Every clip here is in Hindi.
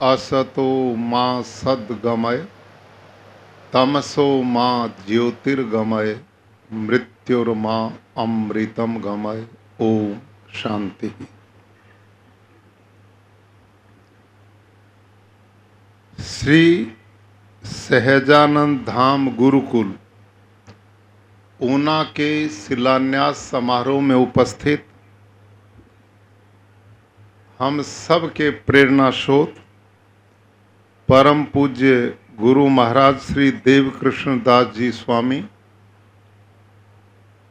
असतो मां सद्गमय तमसो मां ज्योतिर्गमय मृत्युर्मां अमृतम गमय। ओम शांति। श्री सहजानंद धाम गुरुकुल ऊना के शिलान्यास समारोह में उपस्थित हम सब के प्रेरणा स्रोत परम पूज्य गुरु महाराज श्री देवकृष्ण दास जी स्वामी,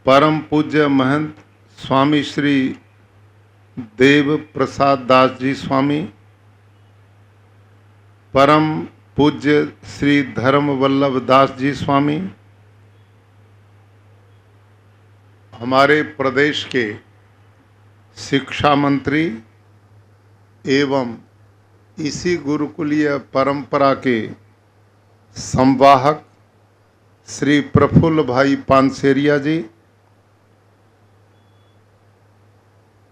परम पूज्य महंत स्वामी श्री देव प्रसाद दास जी स्वामी, परम पूज्य श्री धर्म वल्लभ दास जी स्वामी, हमारे प्रदेश के शिक्षा मंत्री एवं इसी गुरुकुलीय परंपरा के संवाहक श्री प्रफुल्ल भाई पानसेरिया जी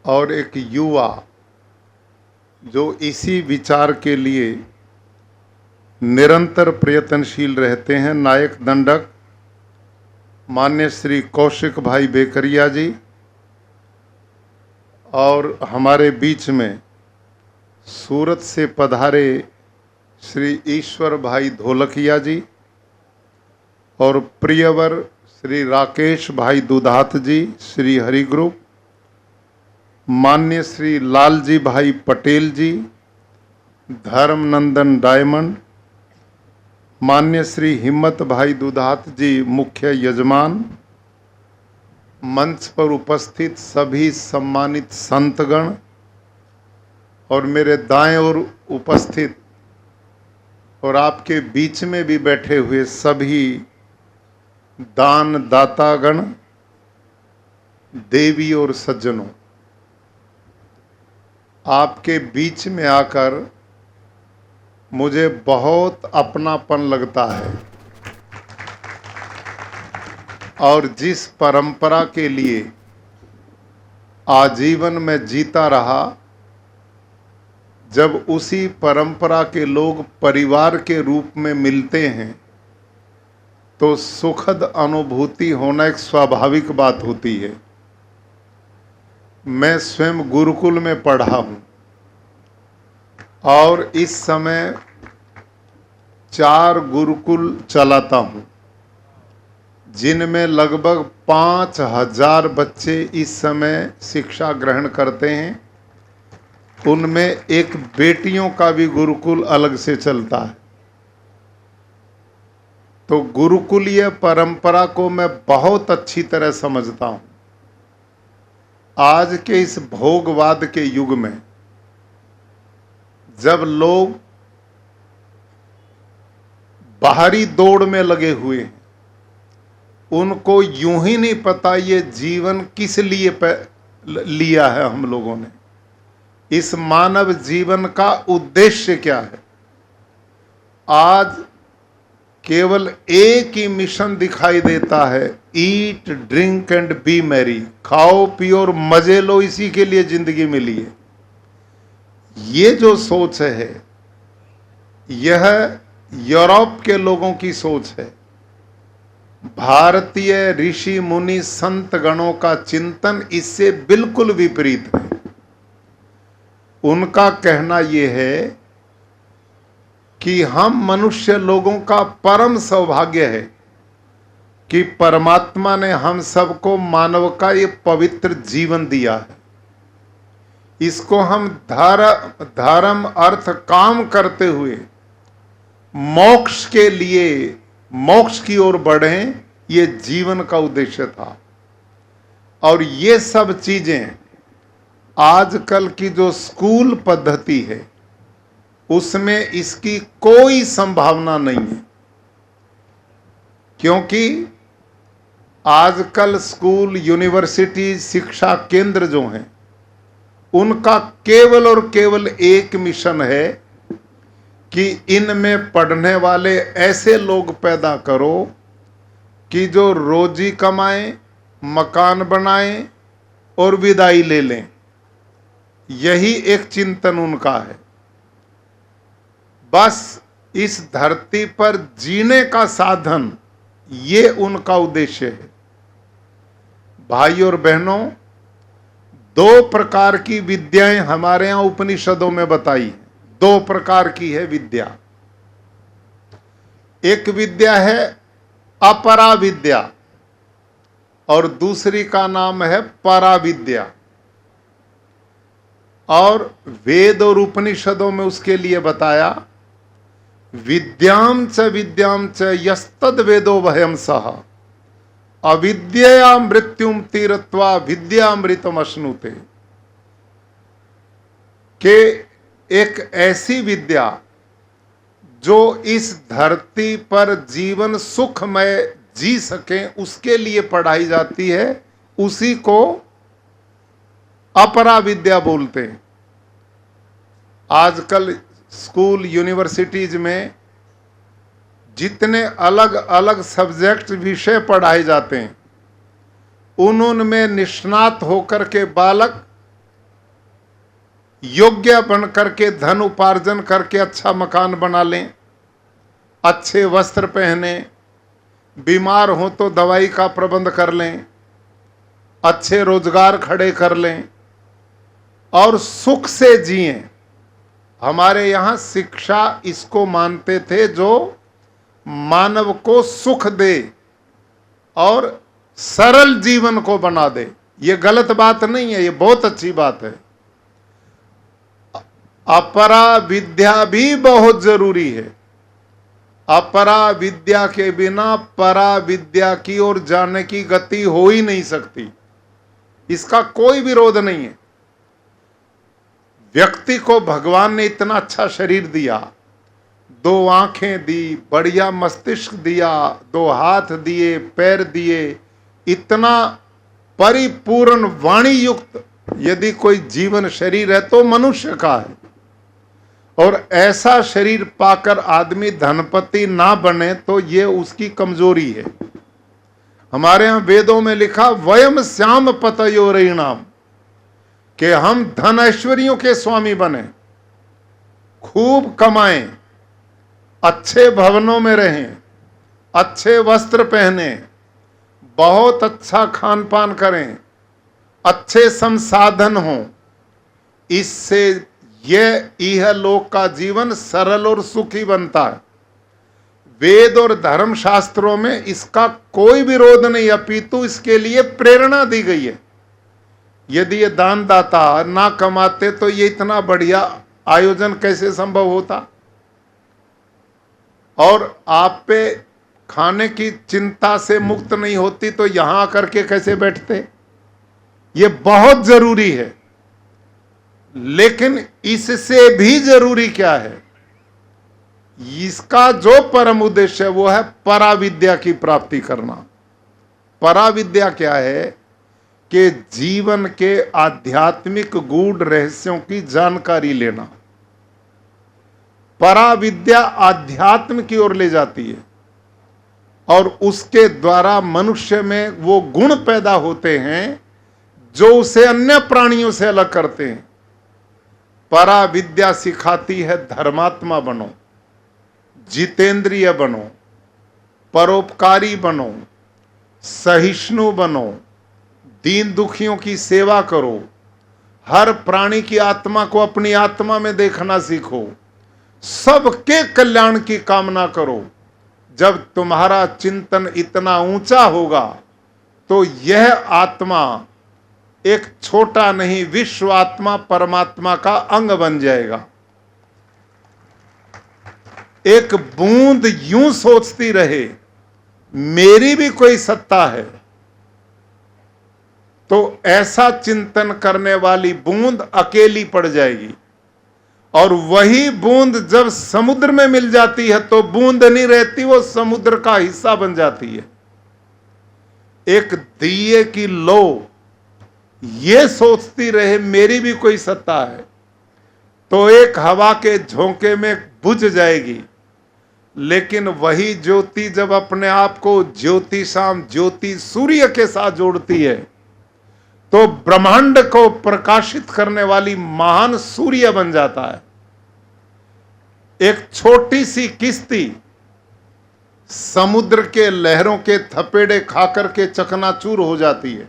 और एक युवा जो इसी विचार के लिए निरंतर प्रयत्नशील रहते हैं, नायक दंडक मान्य श्री कौशिक भाई बेकरिया जी, और हमारे बीच में सूरत से पधारे श्री ईश्वर भाई ढोलकिया जी और प्रियवर श्री राकेश भाई दुधात जी श्री हरि ग्रुप, मान्य श्री लालजी भाई पटेल जी धर्मनंदन डायमंड, मान्य श्री हिम्मत भाई दुधात जी मुख्य यजमान, मंच पर उपस्थित सभी सम्मानित संतगण और मेरे दाएं ओर उपस्थित और आपके बीच में भी बैठे हुए सभी दान दातागण, देवी और सज्जनों, आपके बीच में आकर मुझे बहुत अपनापन लगता है और जिस परंपरा के लिए आजीवन में जीता रहा, जब उसी परंपरा के लोग परिवार के रूप में मिलते हैं तो सुखद अनुभूति होना एक स्वाभाविक बात होती है। मैं स्वयं गुरुकुल में पढ़ा हूँ और इस समय 4 गुरुकुल चलाता हूँ, जिनमें लगभग 5000 बच्चे इस समय शिक्षा ग्रहण करते हैं। उनमें एक बेटियों का भी गुरुकुल अलग से चलता है। तो गुरुकुलीय परंपरा को मैं बहुत अच्छी तरह समझता हूँ। आज के इस भोगवाद के युग में जब लोग बाहरी दौड़ में लगे हुए हैं, उनको यूं ही नहीं पता ये जीवन किस लिए लिया है हम लोगों ने, इस मानव जीवन का उद्देश्य क्या है। आज केवल एक ही मिशन दिखाई देता है, eat drink and B Mary, खाओ पियो और मजे लो, इसी के लिए जिंदगी मिली है। ये जो सोच है यह यूरोप के लोगों की सोच है। भारतीय ऋषि मुनि संत गणों का चिंतन इससे बिल्कुल विपरीत है। उनका कहना यह है कि हम मनुष्य लोगों का परम सौभाग्य है कि परमात्मा ने हम सबको मानव का ये पवित्र जीवन दिया है। इसको हम धर्म अर्थ काम करते हुए मोक्ष के लिए, मोक्ष की ओर बढ़ें, ये जीवन का उद्देश्य था। और ये सब चीजें आजकल की जो स्कूल पद्धति है उसमें इसकी कोई संभावना नहीं है, क्योंकि आजकल स्कूल, यूनिवर्सिटी, शिक्षा केंद्र जो हैं उनका केवल और केवल एक मिशन है कि इनमें पढ़ने वाले ऐसे लोग पैदा करो कि जो रोजी कमाएं, मकान बनाएं और विदाई ले लें। यही एक चिंतन उनका है। बस इस धरती पर जीने का साधन, ये उनका उद्देश्य है। भाई और बहनों, दो प्रकार की विद्याएं हमारे यहां उपनिषदों में बताई। दो प्रकार की है विद्या। एक विद्या है अपरा विद्या और दूसरी का नाम है पराविद्या। और वेद और उपनिषदों में उसके लिए बताया, विद्याम च यस्तद वेदो वयम सह अविद्या मृत्युम तीरत्वा विद्यामृतम अश्नुते। के एक ऐसी विद्या जो इस धरती पर जीवन सुखमय जी सके, उसके लिए पढ़ाई जाती है, उसी को अपरा विद्या बोलते हैं। आजकल स्कूल यूनिवर्सिटीज में जितने अलग अलग सब्जेक्ट विषय पढ़ाए जाते हैं, उनमें निष्णात होकर के बालक योग्य बन करके धन उपार्जन करके अच्छा मकान बना लें, अच्छे वस्त्र पहने, बीमार हो तो दवाई का प्रबंध कर लें, अच्छे रोजगार खड़े कर लें और सुख से जिएं। हमारे यहाँ शिक्षा इसको मानते थे जो मानव को सुख दे और सरल जीवन को बना दे। ये गलत बात नहीं है, ये बहुत अच्छी बात है। अपरा विद्या भी बहुत जरूरी है। अपरा विद्या के बिना परा विद्या की ओर जाने की गति हो ही नहीं सकती। इसका कोई विरोध नहीं है। व्यक्ति को भगवान ने इतना अच्छा शरीर दिया, दो आंखें दी, बढ़िया मस्तिष्क दिया, दो हाथ दिए, पैर दिए, इतना परिपूर्ण वाणी युक्त यदि कोई जीवन शरीर है तो मनुष्य का है। और ऐसा शरीर पाकर आदमी धनपति ना बने तो ये उसकी कमजोरी है। हमारे यहां वेदों में लिखा, वयम श्याम पतयोरिणाम, कि हम धन ऐश्वर्यों के स्वामी बने, खूब कमाएं, अच्छे भवनों में रहें, अच्छे वस्त्र पहने, बहुत अच्छा खान पान करें, अच्छे संसाधन हों। इससे यह इहलोक का जीवन सरल और सुखी बनता है। वेद और धर्म शास्त्रों में इसका कोई विरोध नहीं, अपितु इसके लिए प्रेरणा दी गई है। यदि ये दानदाता ना कमाते तो ये इतना बढ़िया आयोजन कैसे संभव होता। और आप पे खाने की चिंता से मुक्त नहीं होती तो यहां आकर के कैसे बैठते। ये बहुत जरूरी है। लेकिन इससे भी जरूरी क्या है, इसका जो परम उद्देश्य है वो है पराविद्या की प्राप्ति करना। पराविद्या क्या है कि जीवन के आध्यात्मिक गूढ़ रहस्यों की जानकारी लेना। पराविद्या आध्यात्म की ओर ले जाती है और उसके द्वारा मनुष्य में वो गुण पैदा होते हैं जो उसे अन्य प्राणियों से अलग करते हैं। पराविद्या सिखाती है धर्मात्मा बनो, जितेंद्रिय बनो, परोपकारी बनो, सहिष्णु बनो, दीन दुखियों की सेवा करो, हर प्राणी की आत्मा को अपनी आत्मा में देखना सीखो, सबके कल्याण की कामना करो। जब तुम्हारा चिंतन इतना ऊंचा होगा तो यह आत्मा एक छोटा नहीं, विश्व आत्मा परमात्मा का अंग बन जाएगा। एक बूंद यूं सोचती रहे मेरी भी कोई सत्ता है, तो ऐसा चिंतन करने वाली बूंद अकेली पड़ जाएगी। और वही बूंद जब समुद्र में मिल जाती है तो बूंद नहीं रहती, वो समुद्र का हिस्सा बन जाती है। एक दिए की लो ये सोचती रहे मेरी भी कोई सत्ता है, तो एक हवा के झोंके में बुझ जाएगी। लेकिन वही ज्योति जब अपने आप को ज्योति शाम ज्योति सूर्य के साथ जोड़ती है तो ब्रह्मांड को प्रकाशित करने वाली महान सूर्य बन जाता है। एक छोटी सी किश्ती समुद्र के लहरों के थपेड़े खाकर के चकनाचूर हो जाती है,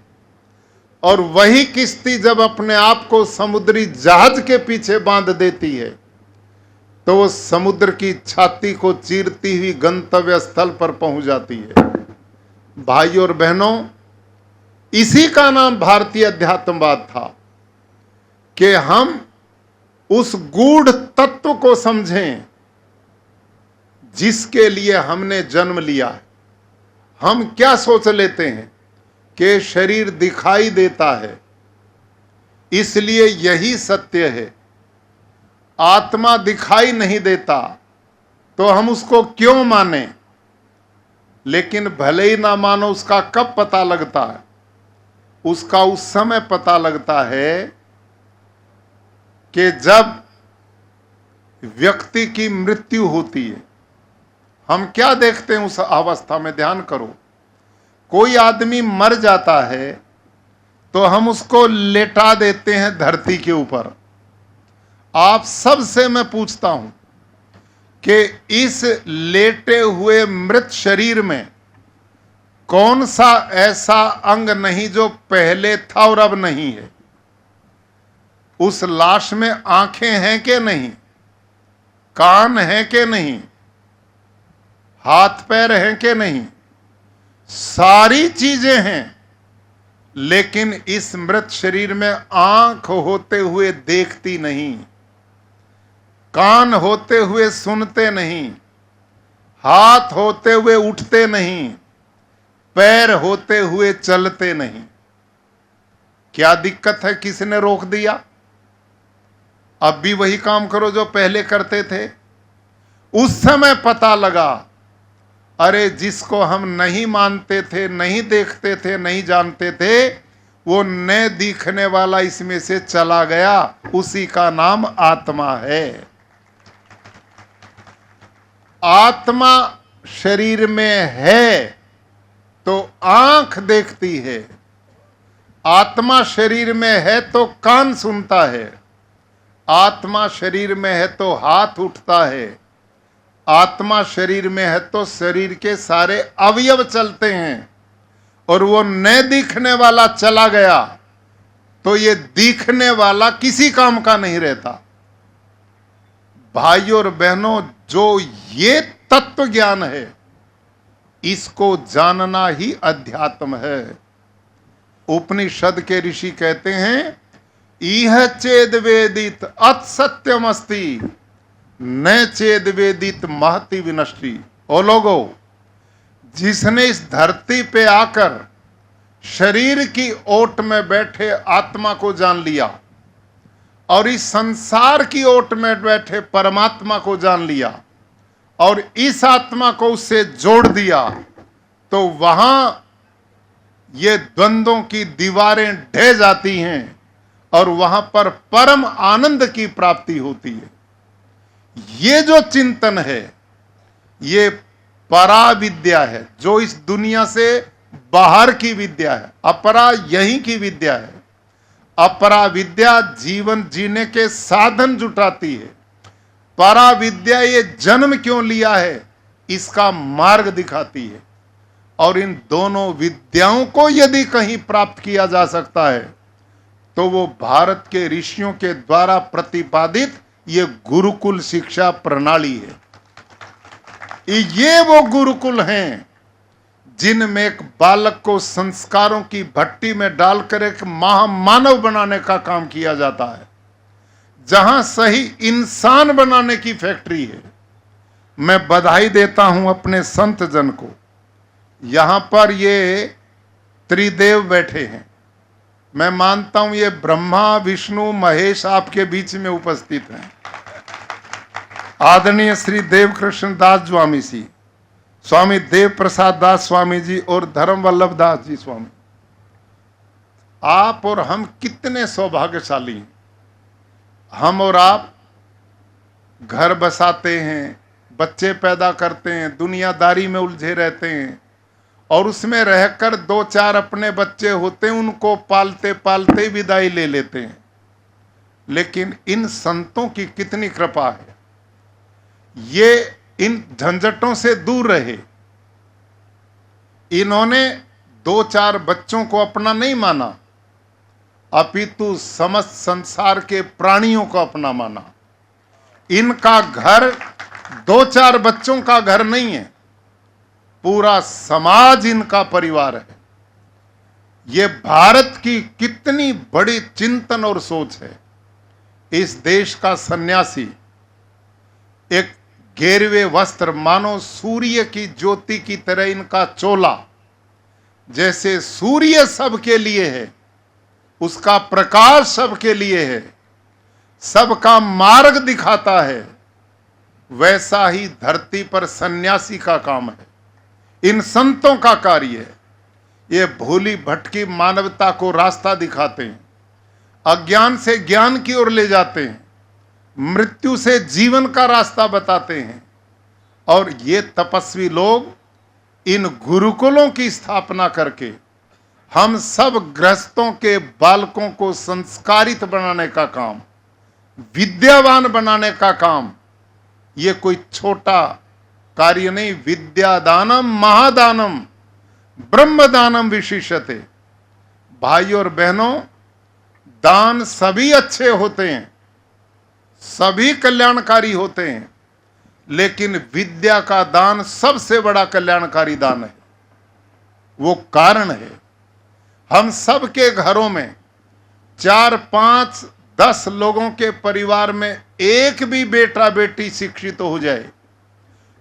और वही किश्ती जब अपने आप को समुद्री जहाज के पीछे बांध देती है तो वो समुद्र की छाती को चीरती हुई गंतव्य स्थल पर पहुंच जाती है। भाइयों और बहनों, इसी का नाम भारतीय अध्यात्मवाद था कि हम उस गूढ़ तत्व को समझें जिसके लिए हमने जन्म लिया है। हम क्या सोच लेते हैं कि शरीर दिखाई देता है इसलिए यही सत्य है, आत्मा दिखाई नहीं देता तो हम उसको क्यों माने। लेकिन भले ही ना मानो, उसका कब पता लगता है? उसका उस समय पता लगता है कि जब व्यक्ति की मृत्यु होती है। हम क्या देखते हैं उस अवस्था में? ध्यान करो, कोई आदमी मर जाता है तो हम उसको लेटा देते हैं धरती के ऊपर। आप सबसे मैं पूछता हूं कि इस लेटे हुए मृत शरीर में कौन सा ऐसा अंग नहीं जो पहले था और अब नहीं है? उस लाश में आंखें हैं कि नहीं? कान हैं कि नहीं? हाथ पैर हैं कि नहीं? सारी चीजें हैं, लेकिन इस मृत शरीर में आंख होते हुए देखती नहीं, कान होते हुए सुनते नहीं, हाथ होते हुए उठते नहीं, पैर होते हुए चलते नहीं। क्या दिक्कत है? किसने रोक दिया? अब भी वही काम करो जो पहले करते थे। उस समय पता लगा, अरे जिसको हम नहीं मानते थे, नहीं देखते थे, नहीं जानते थे, वो न दिखने वाला इसमें से चला गया। उसी का नाम आत्मा है। आत्मा शरीर में है तो आंख देखती है, आत्मा शरीर में है तो कान सुनता है, आत्मा शरीर में है तो हाथ उठता है, आत्मा शरीर में है तो शरीर के सारे अवयव चलते हैं। और वो न दिखने वाला चला गया तो ये दिखने वाला किसी काम का नहीं रहता। भाइयों और बहनों, जो ये तत्व ज्ञान है, इसको जानना ही अध्यात्म है। उपनिषद के ऋषि कहते हैं, इह चेद वेदित अत सत्यम अस्ति, न चेद वेदित महति विनष्टि। ओ लोगो, जिसने इस धरती पे आकर शरीर की ओट में बैठे आत्मा को जान लिया और इस संसार की ओट में बैठे परमात्मा को जान लिया और इस आत्मा को उससे जोड़ दिया, तो वहां ये द्वंद्वों की दीवारें ढह जाती हैं और वहां पर परम आनंद की प्राप्ति होती है। ये जो चिंतन है, ये परा विद्या है, जो इस दुनिया से बाहर की विद्या है। अपरा यहीं की विद्या है। अपरा विद्या जीवन जीने के साधन जुटाती है। परा विद्या ये जन्म क्यों लिया है, इसका मार्ग दिखाती है। और इन दोनों विद्याओं को यदि कहीं प्राप्त किया जा सकता है तो वो भारत के ऋषियों के द्वारा प्रतिपादित ये गुरुकुल शिक्षा प्रणाली है। ये वो गुरुकुल हैं जिनमें एक बालक को संस्कारों की भट्टी में डालकर एक महामानव बनाने का काम किया जाता है, जहां सही इंसान बनाने की फैक्ट्री है। मैं बधाई देता हूं अपने संत जन को। यहां पर ये त्रिदेव बैठे हैं। मैं मानता हूं ये ब्रह्मा विष्णु महेश आपके बीच में उपस्थित हैं। आदरणीय श्री देवकृष्ण दास स्वामी जी, स्वामी देव प्रसाद दास स्वामी जी और धर्म वल्लभ दास जी स्वामी, आप और हम कितने सौभाग्यशाली हैं। हम और आप घर बसाते हैं, बच्चे पैदा करते हैं, दुनियादारी में उलझे रहते हैं और उसमें रहकर दो चार अपने बच्चे होते हैं, उनको पालते पालते विदाई ले लेते हैं। लेकिन इन संतों की कितनी कृपा है ये इन झंझटों से दूर रहे। इन्होंने 2-4 बच्चों को अपना नहीं माना, अपितु समस्त संसार के प्राणियों को अपना माना। इनका घर 2-4 बच्चों का घर नहीं है, पूरा समाज इनका परिवार है। ये भारत की कितनी बड़ी चिंतन और सोच है। इस देश का सन्यासी एक घेरवे वस्त्र, मानो सूर्य की ज्योति की तरह इनका चोला, जैसे सूर्य सबके लिए है, उसका प्रकाश सबके लिए है, सबका मार्ग दिखाता है, वैसा ही धरती पर सन्यासी का काम है, इन संतों का कार्य है। ये भूली भटकी मानवता को रास्ता दिखाते हैं, अज्ञान से ज्ञान की ओर ले जाते हैं, मृत्यु से जीवन का रास्ता बताते हैं। और ये तपस्वी लोग इन गुरुकुलों की स्थापना करके हम सब गृहस्थों के बालकों को संस्कारित बनाने का काम, विद्यावान बनाने का काम, ये कोई छोटा कार्य नहीं। विद्यादानम महादानम ब्रह्मदानम विशिष्यते। भाई और बहनों, दान सभी अच्छे होते हैं, सभी कल्याणकारी होते हैं, लेकिन विद्या का दान सबसे बड़ा कल्याणकारी दान है। वो कारण है, हम सबके घरों में 4, 5, 10 लोगों के परिवार में एक भी बेटा बेटी शिक्षित हो जाए,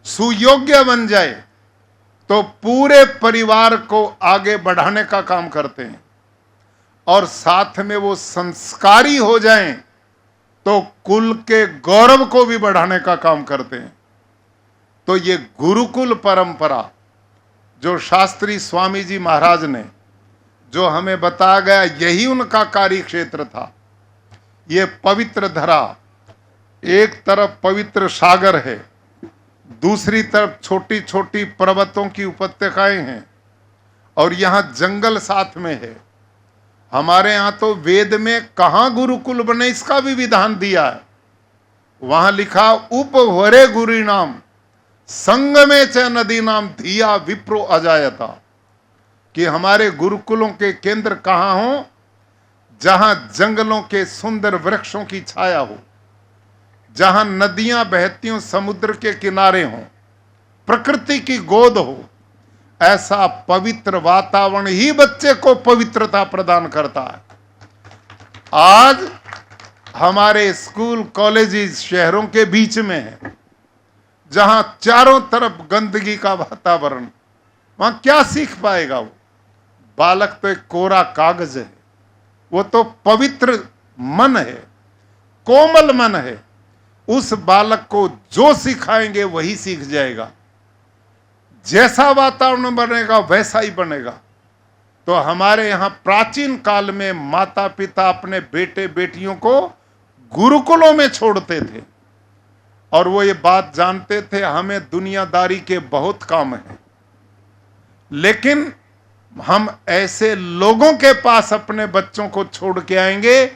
सुयोग्य बन जाए, तो पूरे परिवार को आगे बढ़ाने का काम करते हैं। और साथ में वो संस्कारी हो जाएं तो कुल के गौरव को भी बढ़ाने का काम करते हैं। तो ये गुरुकुल परंपरा जो शास्त्री स्वामी जी महाराज ने जो हमें बताया गया, यही उनका कार्य क्षेत्र था। ये पवित्र धरा, एक तरफ पवित्र सागर है, दूसरी तरफ छोटी छोटी पर्वतों की उपत्यकाएं हैं, और यहां जंगल साथ में है। हमारे यहां तो वेद में कहां गुरुकुल बने इसका भी विधान दिया है। वहां लिखा उपवरे गुरु नाम संगमे च नदी नाम धिया विप्रो अजायता, कि हमारे गुरुकुलों के केंद्र कहां हो? जहां जंगलों के सुंदर वृक्षों की छाया हो, जहां नदियां बहती हो, समुद्र के किनारे हो, प्रकृति की गोद हो। ऐसा पवित्र वातावरण ही बच्चे को पवित्रता प्रदान करता है। आज हमारे स्कूल कॉलेजेस शहरों के बीच में है, जहां चारों तरफ गंदगी का वातावरण, वहां क्या सीख पाएगा वो? बालक तो एक कोरा कागज है, वो तो पवित्र मन है, कोमल मन है। उस बालक को जो सिखाएंगे वही सीख जाएगा। जैसा वातावरण बनेगा वैसा ही बनेगा। तो हमारे यहां प्राचीन काल में माता पिता अपने बेटे बेटियों को गुरुकुलों में छोड़ते थे, और वो ये बात जानते थे हमें दुनियादारी के बहुत काम है, लेकिन हम ऐसे लोगों के पास अपने बच्चों को छोड़ के आएंगे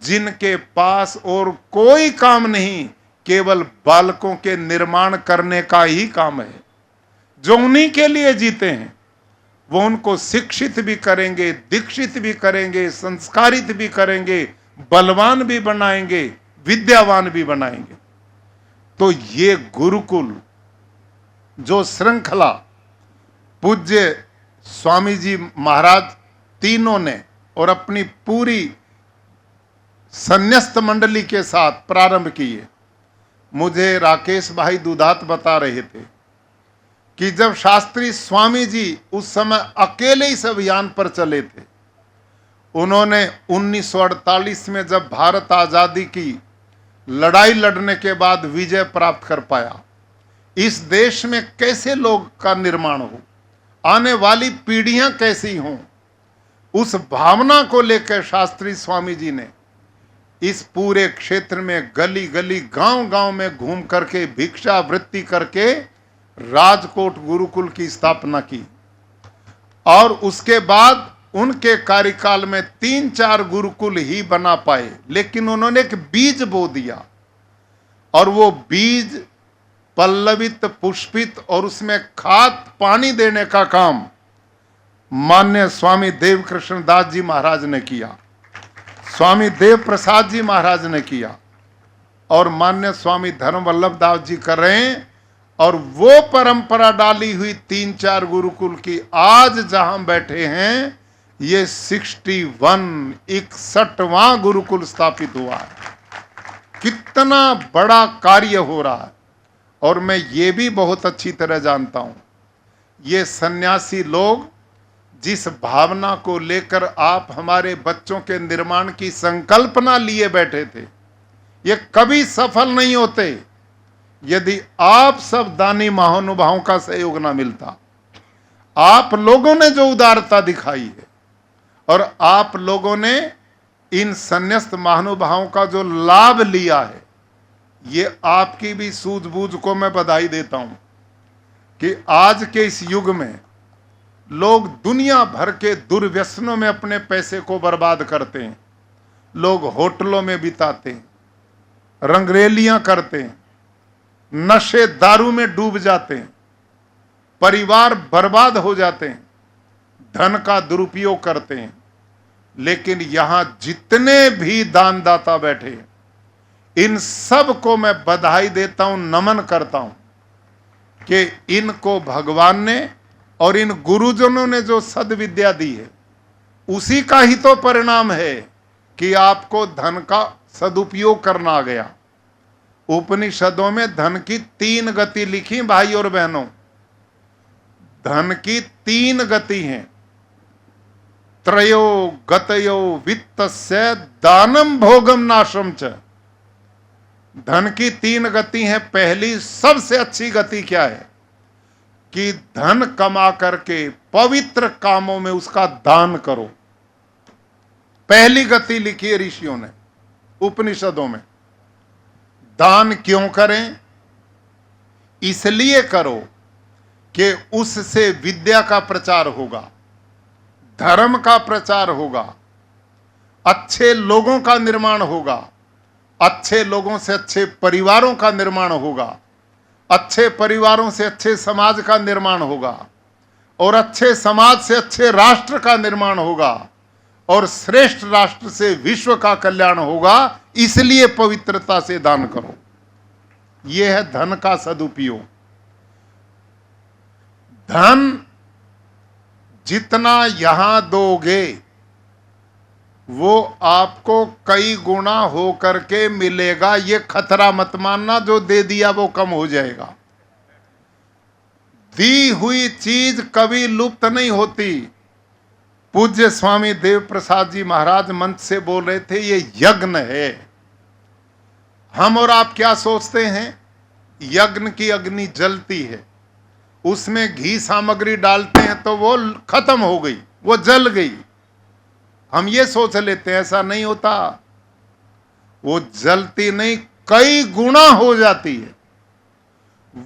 जिनके पास और कोई काम नहीं, केवल बालकों के निर्माण करने का ही काम है, जो उन्हीं के लिए जीते हैं। वो उनको शिक्षित भी करेंगे, दीक्षित भी करेंगे, संस्कारित भी करेंगे, बलवान भी बनाएंगे, विद्यावान भी बनाएंगे। तो ये गुरुकुल जो श्रृंखला पूज्य स्वामी जी महाराज तीनों ने और अपनी पूरी संन्यस्त मंडली के साथ प्रारंभ किए। मुझे राकेश भाई दुधात बता रहे थे कि जब शास्त्री स्वामी जी उस समय अकेले इस अभियान पर चले थे, उन्होंने 1948 में जब भारत आजादी की लड़ाई लड़ने के बाद विजय प्राप्त कर पाया, इस देश में कैसे लोग का निर्माण हो, आने वाली पीढ़ियां कैसी हों, उस भावना को लेकर शास्त्री स्वामी जी ने इस पूरे क्षेत्र में गली गली गांव गांव में घूम करके भिक्षा वृत्ति करके राजकोट गुरुकुल की स्थापना की। और उसके बाद उनके कार्यकाल में 3-4 गुरुकुल ही बना पाए, लेकिन उन्होंने एक बीज बो दिया, और वो बीज पल्लवित पुष्पित और उसमें खाद पानी देने का काम मान्य स्वामी देव कृष्ण दास जी महाराज ने किया, स्वामी देव प्रसाद जी महाराज ने किया और मान्य स्वामी धर्म वल्लभ दास जी कर रहे हैं। और वो परंपरा डाली हुई 3-4 गुरुकुल की आज जहां बैठे हैं, ये 61वां गुरुकुल स्थापित हुआ है। कितना बड़ा कार्य हो रहा है। और मैं ये भी बहुत अच्छी तरह जानता हूं, ये सन्यासी लोग जिस भावना को लेकर आप हमारे बच्चों के निर्माण की संकल्पना लिए बैठे थे, ये कभी सफल नहीं होते यदि आप सब दानी महानुभावों का सहयोग ना मिलता। आप लोगों ने जो उदारता दिखाई है और आप लोगों ने इन संन्यास्त महानुभावों का जो लाभ लिया है, ये आपकी भी सूझबूझ को मैं बधाई देता हूं कि आज के इस युग में लोग दुनिया भर के दुर्व्यसनों में अपने पैसे को बर्बाद करते हैं। लोग होटलों में बिताते हैं, रंगरेलियां करते हैं, नशे दारू में डूब जाते हैं, परिवार बर्बाद हो जाते हैं, धन का दुरुपयोग करते हैं। लेकिन यहां जितने भी दानदाता बैठे हैं, इन सब को मैं बधाई देता हूं, नमन करता हूं कि इनको भगवान ने और इन गुरुजनों ने जो सद्विद्या दी है, उसी का ही तो परिणाम है कि आपको धन का सदुपयोग करना आ गया। उपनिषदों में धन की 3 गति लिखी भाई और बहनों, धन की 3 गति हैं। त्रयो गतयो वित्तस्य दानम भोगम नाशम च। धन की 3 गति हैं। पहली सबसे अच्छी गति क्या है कि धन कमा करके पवित्र कामों में उसका दान करो। पहली गति लिखी है ऋषियों ने उपनिषदों में। दान क्यों करें? इसलिए करो कि उससे विद्या का प्रचार होगा, धर्म का प्रचार होगा, अच्छे लोगों का निर्माण होगा, अच्छे लोगों से अच्छे परिवारों का निर्माण होगा, अच्छे परिवारों से अच्छे समाज का निर्माण होगा, और अच्छे समाज से अच्छे राष्ट्र का निर्माण होगा, और श्रेष्ठ राष्ट्र से विश्व का कल्याण होगा। इसलिए पवित्रता से दान करो। यह है धन का सदुपयोग। धन जितना यहां दोगे वो आपको कई गुना हो करके मिलेगा। ये खतरा मत मानना जो दे दिया वो कम हो जाएगा। दी हुई चीज कभी लुप्त नहीं होती। पूज्य स्वामी देव प्रसाद जी महाराज मंच से बोल रहे थे, ये यज्ञ है। हम और आप क्या सोचते हैं? यज्ञ की अग्नि जलती है, उसमें घी सामग्री डालते हैं तो वो खत्म हो गई, वो जल गई। हम ये सोच लेते हैं, ऐसा नहीं होता। वो जलती नहीं, कई गुना हो जाती है।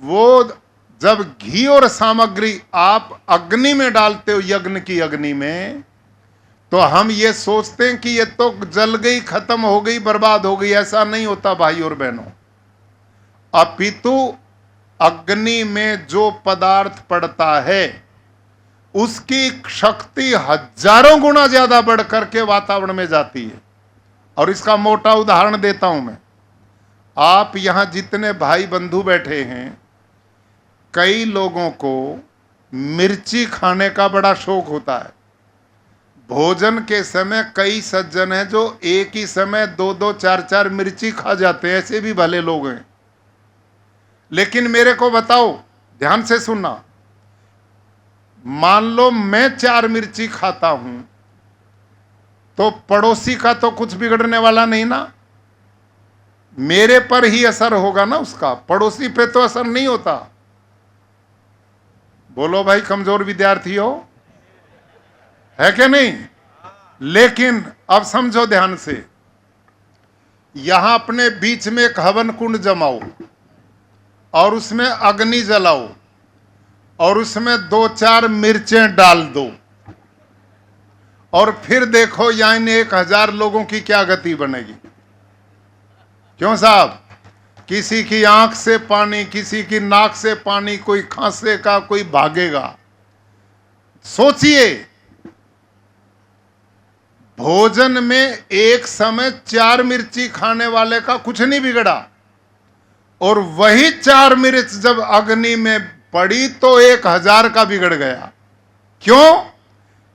वो जब घी और सामग्री आप अग्नि में डालते हो, यज्ञ की अग्नि में, तो हम ये सोचते हैं कि ये तो जल गई, खत्म हो गई, बर्बाद हो गई। ऐसा नहीं होता भाई और बहनों। अपितु अग्नि में जो पदार्थ पड़ता है उसकी शक्ति हजारों गुना ज्यादा बढ़ करके वातावरण में जाती है। और इसका मोटा उदाहरण देता हूं मैं। आप यहां जितने भाई बंधु बैठे हैं, कई लोगों को मिर्ची खाने का बड़ा शौक होता है। भोजन के समय कई सज्जन हैं जो एक ही समय 2-2, 4-4 मिर्ची खा जाते हैं। ऐसे भी भले लोग हैं। लेकिन मेरे को बताओ, ध्यान से सुनना, मान लो मैं 4 मिर्ची खाता हूं तो पड़ोसी का तो कुछ बिगड़ने वाला नहीं ना। मेरे पर ही असर होगा ना उसका, पड़ोसी पे तो असर नहीं होता। बोलो भाई, कमजोर विद्यार्थी हो, है कि नहीं? लेकिन अब समझो ध्यान से, यहां अपने बीच में एक हवन कुंड जमाओ और उसमें अग्नि जलाओ और उसमें 2-4 मिर्चें डाल दो और फिर देखो यानी 1000 लोगों की क्या गति बनेगी। क्यों साहब? किसी की आंख से पानी, किसी की नाक से पानी, कोई खांसेगा, कोई भागेगा। सोचिए, भोजन में एक समय 4 मिर्ची खाने वाले का कुछ नहीं बिगड़ा, और वही 4 मिर्च जब अग्नि में पड़ी तो 1000 का बिगड़ गया। क्यों?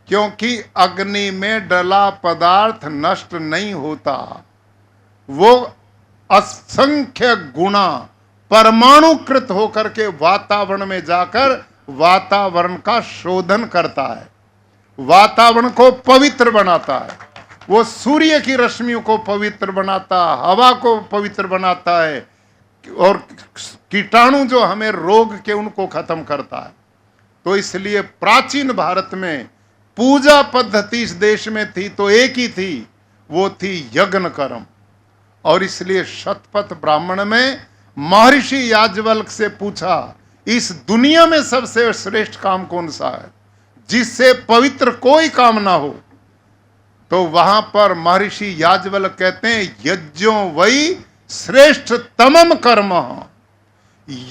क्योंकि अग्नि में डला पदार्थ नष्ट नहीं होता, वो असंख्य गुना परमाणुकृत होकर के वातावरण में जाकर वातावरण का शोधन करता है, वातावरण को पवित्र बनाता है। वो सूर्य की रश्मियों को पवित्र बनाता, हवा को पवित्र बनाता है, और कीटाणु जो हमें रोग के उनको खत्म करता है। तो इसलिए प्राचीन भारत में पूजा पद्धति इस देश में थी तो एक ही थी, वो थी यज्ञ कर्म। और इसलिए शतपथ ब्राह्मण में महर्षि याज्ञवल्क्य से पूछा, इस दुनिया में सबसे श्रेष्ठ काम कौन सा है जिससे पवित्र कोई काम ना हो? तो वहां पर महर्षि याज्ञवल्क्य कहते हैं, यज्ञो वही श्रेष्ठ तमम कर्म।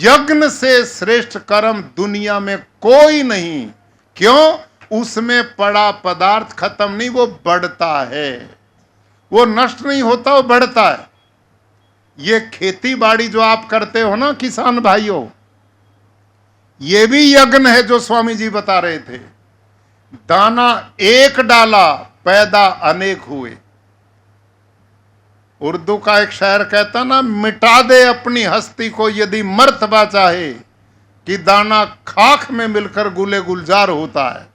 यज्ञ से श्रेष्ठ कर्म दुनिया में कोई नहीं। क्यों? उसमें पड़ा पदार्थ खत्म नहीं, वो बढ़ता है, वो नष्ट नहीं होता, वो बढ़ता है। ये खेती बाड़ी जो आप करते हो ना किसान भाइयों, ये भी यज्ञ है जो स्वामी जी बता रहे थे। दाना एक डाला, पैदा अनेक हुए। उर्दू का एक शायर कहता ना, मिटा दे अपनी हस्ती को यदि मर्तबा चाहे, कि दाना खाक में मिलकर गुले गुलजार होता है।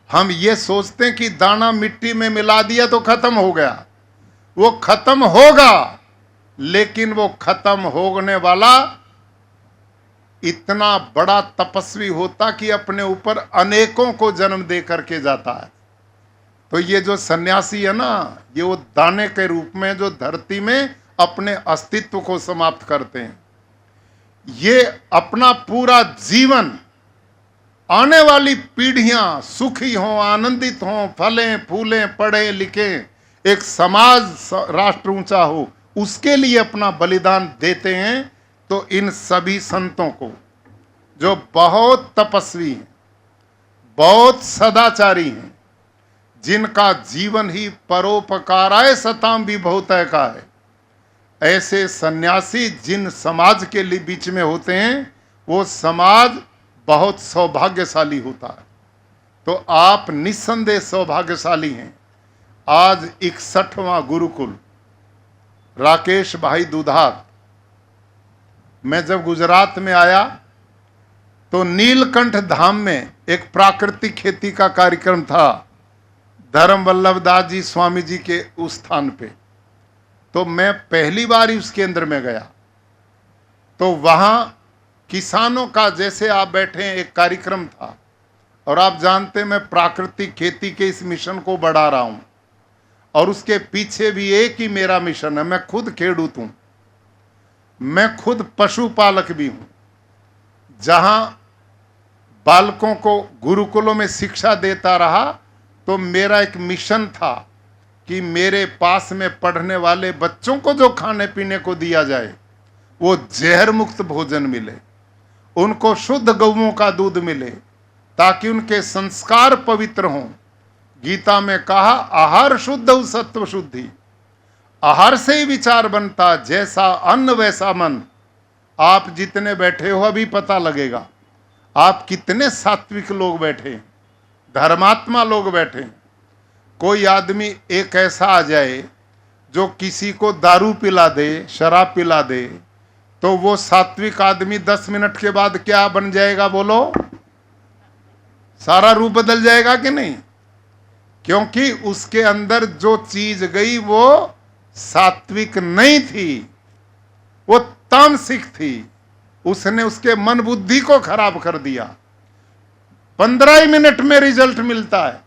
हम ये सोचते हैं कि दाना मिट्टी में मिला दिया तो खत्म हो गया, वो खत्म होगा, लेकिन वो खत्म होने वाला इतना बड़ा तपस्वी होता कि अपने ऊपर अनेकों को जन्म दे करके जाता है। तो ये जो सन्यासी है ना, ये वो दाने के रूप में जो धरती में अपने अस्तित्व को समाप्त करते हैं। ये अपना पूरा जीवन आने वाली पीढ़ियां सुखी हों, आनंदित हों, फलें फूलें, पढ़े लिखे, एक समाज राष्ट्र ऊंचा हो, उसके लिए अपना बलिदान देते हैं। तो इन सभी संतों को जो बहुत तपस्वी हैं, बहुत सदाचारी हैं, जिनका जीवन ही परोपकाराय सताम विभूतय का है, ऐसे सन्यासी जिन समाज के लिए बीच में होते हैं, वो समाज बहुत सौभाग्यशाली होता है। तो आप निस्संदेह सौभाग्यशाली हैं। आज 61वां गुरुकुल राकेश भाई दुधात, मैं जब गुजरात में आया तो नीलकंठ धाम में एक प्राकृतिक खेती का कार्यक्रम था, धर्म वल्लभ दास जी स्वामी जी के उस स्थान पे। तो मैं पहली बार ही उस केंद्र में गया, तो वहाँ किसानों का, जैसे आप बैठे हैं, एक कार्यक्रम था। और आप जानते हैं मैं प्राकृतिक खेती के इस मिशन को बढ़ा रहा हूँ, और उसके पीछे भी एक ही मेरा मिशन है। मैं खुद खेडूत हूँ, मैं खुद पशुपालक भी हूँ। जहाँ बालकों को गुरुकुलों में शिक्षा देता रहा, तो मेरा एक मिशन था कि मेरे पास में पढ़ने वाले बच्चों को जो खाने पीने को दिया जाए वो जहर मुक्त भोजन मिले, उनको शुद्ध गौओं का दूध मिले, ताकि उनके संस्कार पवित्र हों। गीता में कहा, आहार शुद्ध सत्व शुद्धि। आहार से ही विचार बनता, जैसा अन्न वैसा मन। आप जितने बैठे हो अभी पता लगेगा आप कितने सात्विक लोग बैठे, धर्मात्मा लोग बैठे। कोई आदमी एक ऐसा आ जाए जो किसी को दारू पिला दे, शराब पिला दे, तो वो सात्विक आदमी 10 मिनट के बाद क्या बन जाएगा? बोलो, सारा रूप बदल जाएगा कि नहीं? क्योंकि उसके अंदर जो चीज गई वो सात्विक नहीं थी, वो तामसिक थी। उसने उसके मन बुद्धि को खराब कर दिया। 15 ही मिनट में रिजल्ट मिलता है।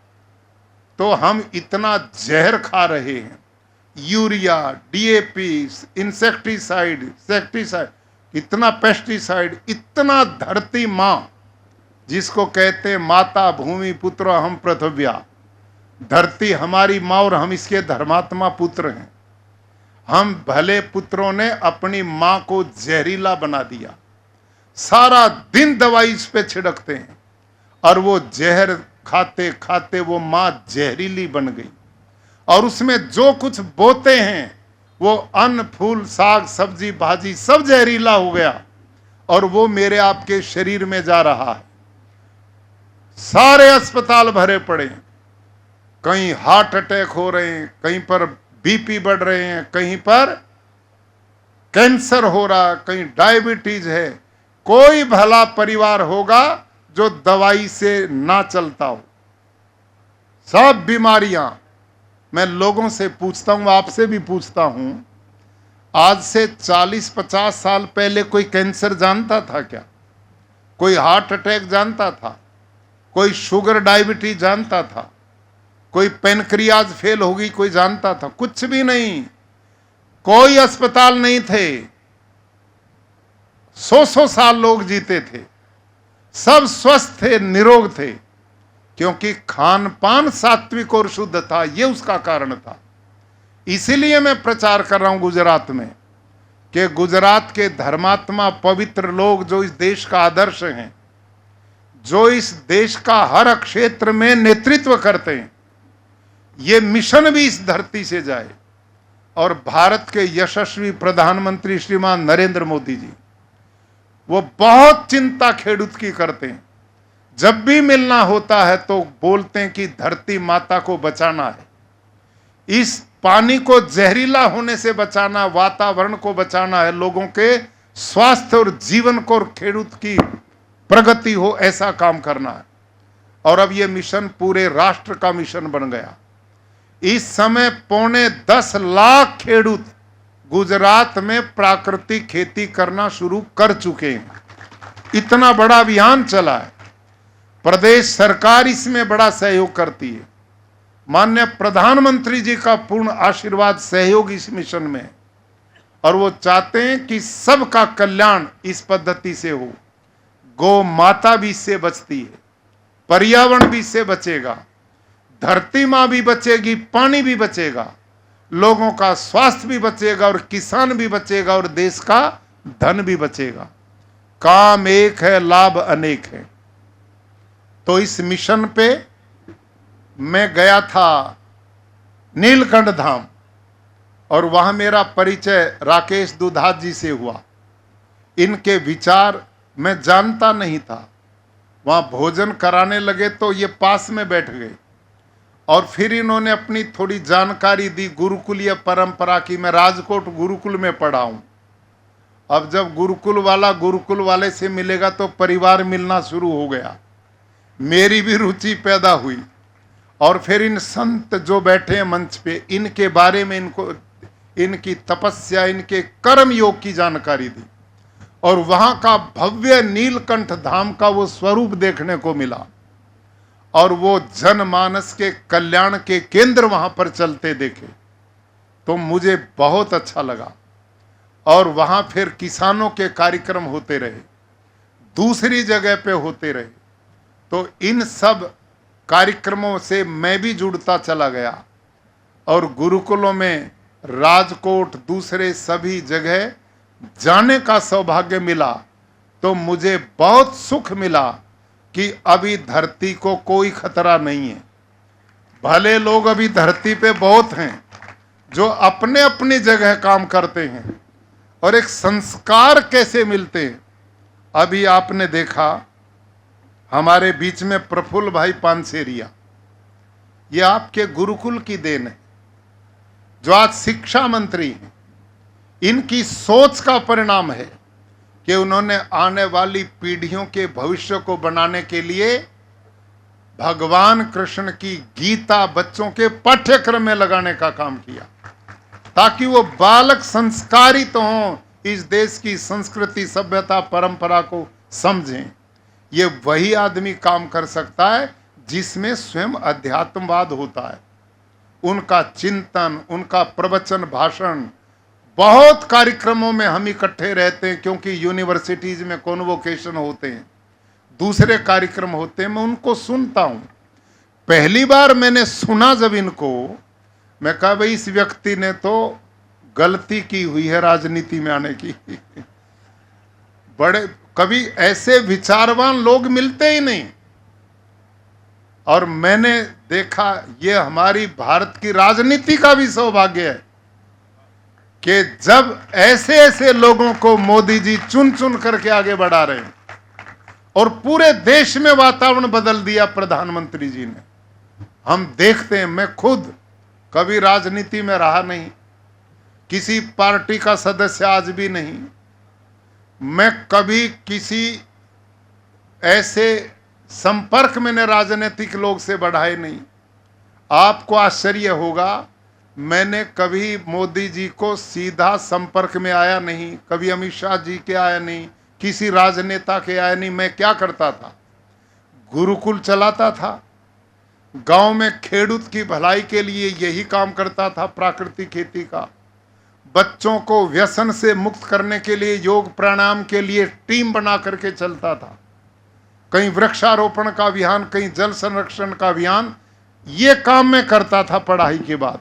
तो हम इतना जहर खा रहे हैं, यूरिया, डीएपी, इंसेक्टिसाइड, इतना पेस्टिसाइड, इतना धरती माँ जिसको कहते हैं माता भूमि पुत्र हम पृथ्व्या, धरती हमारी माँ और हम इसके धर्मात्मा पुत्र हैं। हम भले पुत्रों ने अपनी मां को जहरीला बना दिया। सारा दिन दवाई इस पे छिड़कते हैं और वो जहर खाते खाते वो मां जहरीली बन गई, और उसमें जो कुछ बोते हैं वो अन्न फूल साग सब्जी भाजी सब जहरीला हो गया, और वो मेरे आपके शरीर में जा रहा है। सारे अस्पताल भरे पड़े हैं, कहीं हार्ट अटैक हो रहे हैं, कहीं पर बीपी बढ़ रहे हैं, कहीं पर कैंसर हो रहा, कहीं डायबिटीज है। कोई भला परिवार होगा जो दवाई से ना चलता हो। सब बीमारियां, मैं लोगों से पूछता हूं, आपसे भी पूछता हूं, आज से 40-50 साल पहले कोई कैंसर जानता था क्या? कोई हार्ट अटैक जानता था? कोई शुगर डायबिटीज जानता था? कोई पेनक्रियाज फेल होगी कोई जानता था? कुछ भी नहीं। कोई अस्पताल नहीं थे। 100-100 साल लोग जीते थे, सब स्वस्थ थे, निरोग थे, क्योंकि खान पान सात्विक और शुद्ध था। यह उसका कारण था। इसीलिए मैं प्रचार कर रहा हूं गुजरात में कि गुजरात के धर्मात्मा पवित्र लोग जो इस देश का आदर्श हैं, जो इस देश का हर क्षेत्र में नेतृत्व करते हैं, ये मिशन भी इस धरती से जाए। और भारत के यशस्वी प्रधानमंत्री श्रीमान नरेंद्र मोदी जी, वो बहुत चिंता खेडूत की करते हैं। जब भी मिलना होता है तो बोलते हैं कि धरती माता को बचाना है, इस पानी को जहरीला होने से बचाना, वातावरण को बचाना है, लोगों के स्वास्थ्य और जीवन को और खेडूत की प्रगति हो, ऐसा काम करना है। और अब यह मिशन पूरे राष्ट्र का मिशन बन गया। इस समय 9.25 लाख खेडूत गुजरात में प्राकृतिक खेती करना शुरू कर चुके हैं। इतना बड़ा अभियान चला है। प्रदेश सरकार इसमें बड़ा सहयोग करती है। माननीय प्रधानमंत्री जी का पूर्ण आशीर्वाद सहयोग इस मिशन में है, और वो चाहते हैं कि सबका कल्याण इस पद्धति से हो। गौ माता भी इससे बचती है, पर्यावरण भी इससे बचेगा, धरती मां भी बचेगी, पानी भी बचेगा, लोगों का स्वास्थ्य भी बचेगा, और किसान भी बचेगा, और देश का धन भी बचेगा। काम एक है, लाभ अनेक है। तो इस मिशन पे मैं गया था नीलकंठ धाम, और वहां मेरा परिचय राकेश दुधात जी से हुआ। इनके विचार मैं जानता नहीं था। वहां भोजन कराने लगे तो ये पास में बैठ गए, और फिर इन्होंने अपनी थोड़ी जानकारी दी गुरुकुलीय परंपरा की। मैं राजकोट गुरुकुल में पढ़ा हूं। अब जब गुरुकुल वाले से मिलेगा तो परिवार मिलना शुरू हो गया। मेरी भी रुचि पैदा हुई, और फिर इन संत जो बैठे हैं मंच पे, इनके बारे में, इनको, इनकी तपस्या, इनके कर्म योग की जानकारी दी, और वहां का भव्य नीलकंठ धाम का वो स्वरूप देखने को मिला, और वो जनमानस के कल्याण के केंद्र वहां पर चलते देखे तो मुझे बहुत अच्छा लगा। और वहां फिर किसानों के कार्यक्रम होते रहे, दूसरी जगह पे होते रहे। तो इन सब कार्यक्रमों से मैं भी जुड़ता चला गया, और गुरुकुलों में राजकोट दूसरे सभी जगह जाने का सौभाग्य मिला। तो मुझे बहुत सुख मिला कि अभी धरती को कोई खतरा नहीं है। भले लोग अभी धरती पे बहुत हैं जो अपने अपनी जगह काम करते हैं, और एक संस्कार कैसे मिलते हैं। अभी आपने देखा हमारे बीच में प्रफुल्ल भाई पानसेरिया, ये आपके गुरुकुल की देन है, जो आज शिक्षा मंत्री हैं। इनकी सोच का परिणाम है कि उन्होंने आने वाली पीढ़ियों के भविष्य को बनाने के लिए भगवान कृष्ण की गीता बच्चों के पाठ्यक्रम में लगाने का काम किया, ताकि वो बालक संस्कारित हों, इस देश की संस्कृति, सभ्यता, परंपरा को समझें। ये वही आदमी काम कर सकता है जिसमें स्वयं अध्यात्मवाद होता है। उनका चिंतन, उनका प्रवचन, भाषण, बहुत कार्यक्रमों में हम इकट्ठे रहते हैं, क्योंकि यूनिवर्सिटीज में कॉन्वोकेशन होते हैं, दूसरे कार्यक्रम होते हैं, मैं उनको सुनता हूं। पहली बार मैंने सुना जब इनको, मैं कहा भाई इस व्यक्ति ने तो गलती की हुई है राजनीति में आने की। बड़े कभी ऐसे विचारवान लोग मिलते ही नहीं। और मैंने देखा, ये हमारी भारत की राजनीति का भी सौभाग्य है कि जब ऐसे ऐसे लोगों को मोदी जी चुन चुन करके आगे बढ़ा रहे हैं, और पूरे देश में वातावरण बदल दिया प्रधानमंत्री जी ने। हम देखते हैं, मैं खुद कभी राजनीति में रहा नहीं, किसी पार्टी का सदस्य आज भी नहीं, मैं कभी किसी ऐसे संपर्क में राजनीतिक लोग से बढ़ाए नहीं। आपको आश्चर्य होगा, मैंने कभी मोदी जी को सीधा संपर्क में आया नहीं, कभी अमित शाह जी के आया नहीं, किसी राजनेता के आया नहीं। मैं क्या करता था, गुरुकुल चलाता था, गांव में खेडूत की भलाई के लिए यही काम करता था, प्राकृतिक खेती का। बच्चों को व्यसन से मुक्त करने के लिए योग प्राणायाम के लिए टीम बना करके चलता था। कहीं वृक्षारोपण का अभियान, कहीं जल संरक्षण का अभियान, ये काम मैं करता था पढ़ाई के बाद।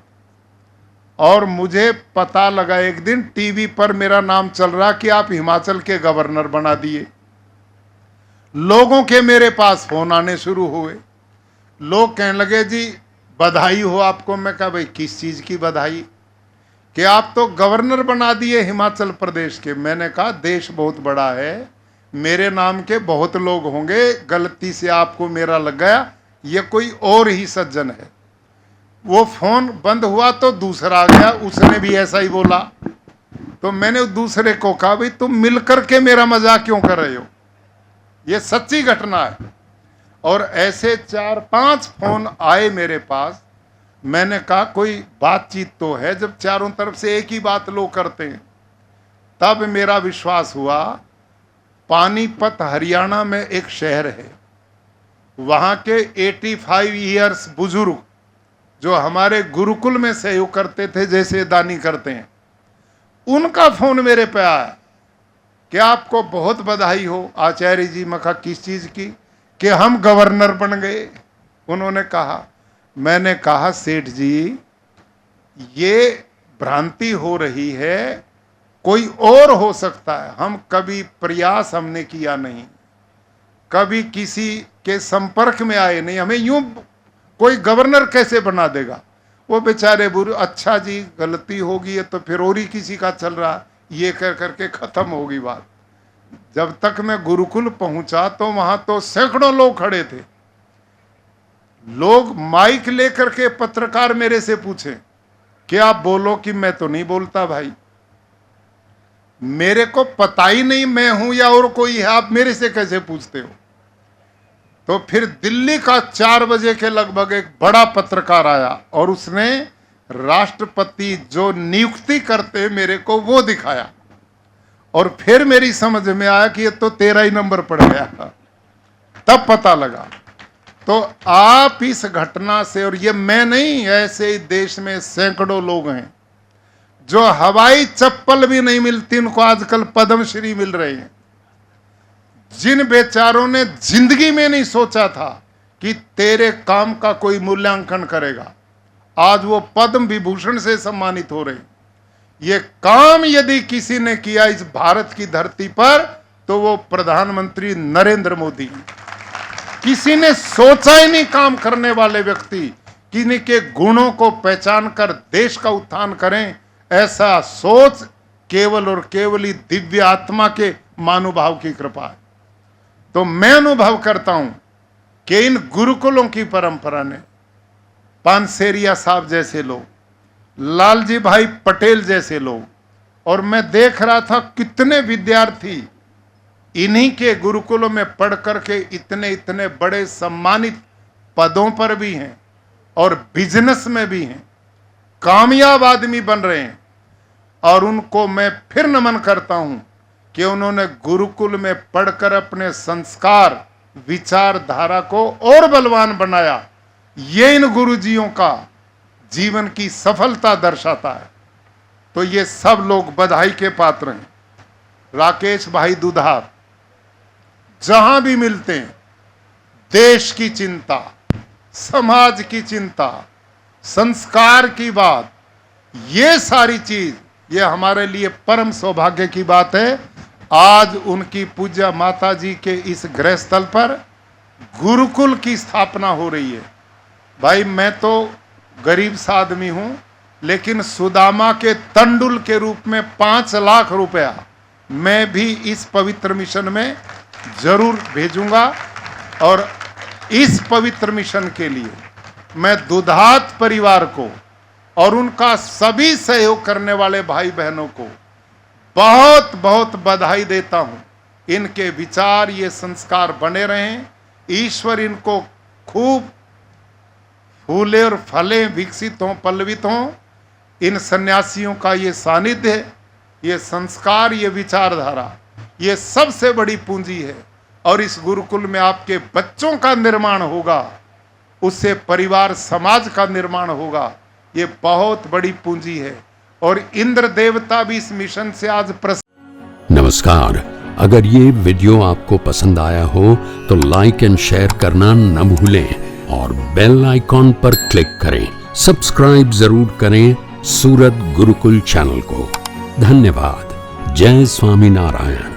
और मुझे पता लगा एक दिन टीवी पर मेरा नाम चल रहा कि आप हिमाचल के गवर्नर बना दिए। लोगों के मेरे पास फोन आने शुरू हुए, लोग कहने लगे जी बधाई हो आपको। मैं कहा भाई किस चीज की बधाई, कि आप तो गवर्नर बना दिए हिमाचल प्रदेश के। मैंने कहा देश बहुत बड़ा है, मेरे नाम के बहुत लोग होंगे, गलती से आपको मेरा लग गया, ये कोई और ही सज्जन है। वो फोन बंद हुआ तो दूसरा आ गया, उसने भी ऐसा ही बोला। तो मैंने उस दूसरे को कहा भाई तुम मिलकर के मेरा मजाक क्यों कर रहे हो, ये सच्ची घटना है। और ऐसे 4-5 फोन आए मेरे पास। मैंने कहा कोई बातचीत तो है, जब चारों तरफ से एक ही बात लोग करते हैं। तब मेरा विश्वास हुआ, पानीपत हरियाणा में एक शहर है, वहां के 85 ईयर्स बुजुर्ग जो हमारे गुरुकुल में सहयोग करते थे, जैसे दानी करते हैं, उनका फोन मेरे पे आया कि आपको बहुत बधाई हो आचार्य जी। मैं कहा किस चीज की, कि हम गवर्नर बन गए। उन्होंने कहा, मैंने कहा सेठ जी ये भ्रांति हो रही है, कोई और हो सकता है। हम कभी प्रयास हमने किया नहीं, कभी किसी के संपर्क में आए नहीं, हमें यूं कोई गवर्नर कैसे बना देगा। वो बेचारे बुरे, अच्छा जी गलती होगी है तो फिर और ही किसी का चल रहा, ये कर करके खत्म होगी बात। जब तक मैं गुरुकुल पहुंचा तो वहां तो सैकड़ों लोग खड़े थे। लोग माइक लेकर के, पत्रकार मेरे से पूछे कि आप बोलो, कि मैं तो नहीं बोलता भाई, मेरे को पता ही नहीं मैं हूं या और कोई है, आप मेरे से कैसे पूछते हो। तो फिर दिल्ली का 4 बजे के लगभग एक बड़ा पत्रकार आया और उसने राष्ट्रपति जो नियुक्ति करते मेरे को वो दिखाया। और फिर मेरी समझ में आया कि ये तो 13 ही नंबर पड़ गया। तब पता लगा। तो आप इस घटना से, और ये मैं नहीं, ऐसे ही देश में सैकड़ों लोग हैं जो हवाई चप्पल भी नहीं मिलती उनको आजकल पद्मश्री मिल रहे हैं। जिन बेचारों ने जिंदगी में नहीं सोचा था कि तेरे काम का कोई मूल्यांकन करेगा, आज वो पद्म विभूषण से सम्मानित हो रहे। ये काम यदि किसी ने किया इस भारत की धरती पर तो वो प्रधानमंत्री नरेंद्र मोदी। किसी ने सोचा ही नहीं काम करने वाले व्यक्ति किन्हीं के गुणों को पहचान कर देश का उत्थान करें, ऐसा सोच केवल और केवल ही दिव्य आत्मा के महानुभाव की कृपा है। तो मैं अनुभव करता हूं कि इन गुरुकुलों की परंपरा ने पानसेरिया साहब जैसे लोग, लालजी भाई पटेल जैसे लोग, और मैं देख रहा था कितने विद्यार्थी इन्हीं के गुरुकुलों में पढ़ करके इतने इतने बड़े सम्मानित पदों पर भी हैं और बिजनेस में भी हैं, कामयाब आदमी बन रहे हैं। और उनको मैं फिर नमन करता हूं कि उन्होंने गुरुकुल में पढ़कर अपने संस्कार विचारधारा को और बलवान बनाया। ये इन गुरुजियों का जीवन की सफलता दर्शाता है। तो ये सब लोग बधाई के पात्र हैं। राकेश भाई दुधार जहां भी मिलते हैं, देश की चिंता, समाज की चिंता, संस्कार की बात, ये सारी चीज ये हमारे लिए परम सौभाग्य की बात है। आज उनकी पूज्य माता जी के इस गृह स्थल पर गुरुकुल की स्थापना हो रही है। भाई मैं तो गरीब सा आदमी हूं, लेकिन सुदामा के तंडुल के रूप में 5 लाख रुपया मैं भी इस पवित्र मिशन में जरूर भेजूंगा। और इस पवित्र मिशन के लिए मैं दुधात परिवार को और उनका सभी सहयोग करने वाले भाई बहनों को बहुत बहुत बधाई देता हूं। इनके विचार, ये संस्कार बने रहें। ईश्वर इनको खूब फूले और फले, विकसित हों, पल्लवित हों। इन सन्यासियों का ये सानिध्य, ये संस्कार, ये विचारधारा, ये सबसे बड़ी पूंजी है। और इस गुरुकुल में आपके बच्चों का निर्माण होगा, उससे परिवार समाज का निर्माण होगा। ये बहुत बड़ी पूंजी है। और इंद्र देवता भी इस मिशन से आज नमस्कार। अगर ये वीडियो आपको पसंद आया हो तो लाइक एंड शेयर करना न भूलें और बेल आइकॉन पर क्लिक करें। सब्सक्राइब जरूर करें सूरत गुरुकुल चैनल को। धन्यवाद। जय स्वामी नारायण।